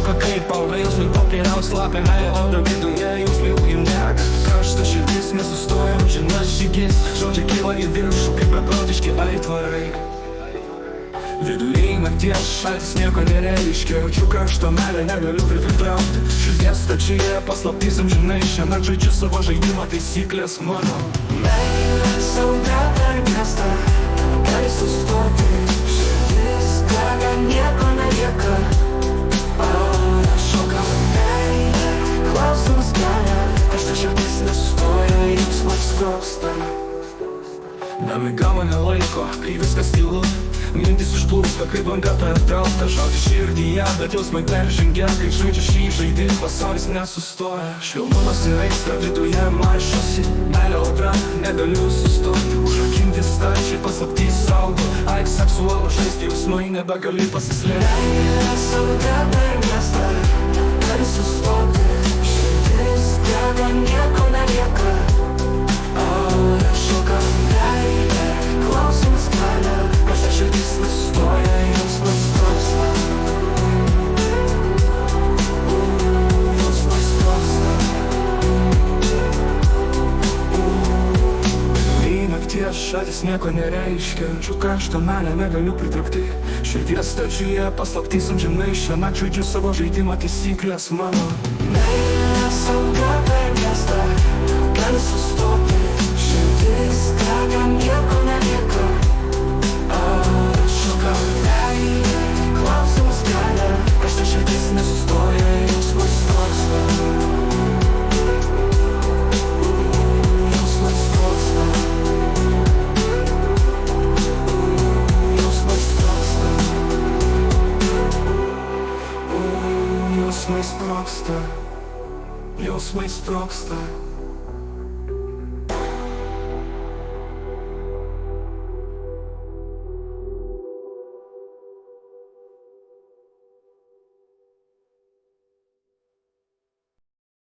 Šoka kaip paaugai, jausmai popieriaus lapė meilė, o dar viduje jausmai jau neg. Karšta širdis nesustoja, amžinas žygis, žodžiai kyla į viršų kaip beprotiški aitvarai. Vidury nakties šaltis nieko nereiškia, jaučiu karštą meilę, negaliu pritraukti. Širdies stačioje paslaptys amžinai, šiandien žaidžiu savo žaidimą, taisyklės mano. Meilė sauga per miestą, gali sustoti. Širdis dega, nieko nelieka. Šoka meilė, klausimas kelia, karšta širdis nesustoja, jausmas sprogsta. Nemiga mane laiko, kai viskas tylu, mintis užplūsta, kaip banga pertraukta. Žodžiai širdyje, bet jausmai peržengia, kai žaidžia šį žaidimą, pasaulis nesustoja. Švelnumas ir aistra viduje maišosi, meilė audra, negaliu sustoti. Užrakinti stačiai, paslaptys saugo, aik seksualų žaisti, jausmai nebegali pasislėpti. Meilė sauga per miestą, gali sustoti. Širdis dega, nieko nelieka. Šoka meilė, klausimas kelia, karšta širdis nesustoja, jausmas sprogsta. Jausmas sprogsta. Vidury nakties šaltis nieko nereiškia, jaučiu karštą meilę, negaliu pritraukti. Širdies stačioje paslaptys amžinai, šiąnakt žaidžiu savo žaidimą, taisyklės mano. Meilė sauga per miestą, gali sustoti. Širdis dega, nieko nelieka. Šoka meilė, klausimas kelia, karšta širdis nesustoja, jausmas sprogsta. Jausmas sprogsta. Jausmas sprogsta. Jausmai sprogsta. Jausmai sprogsta.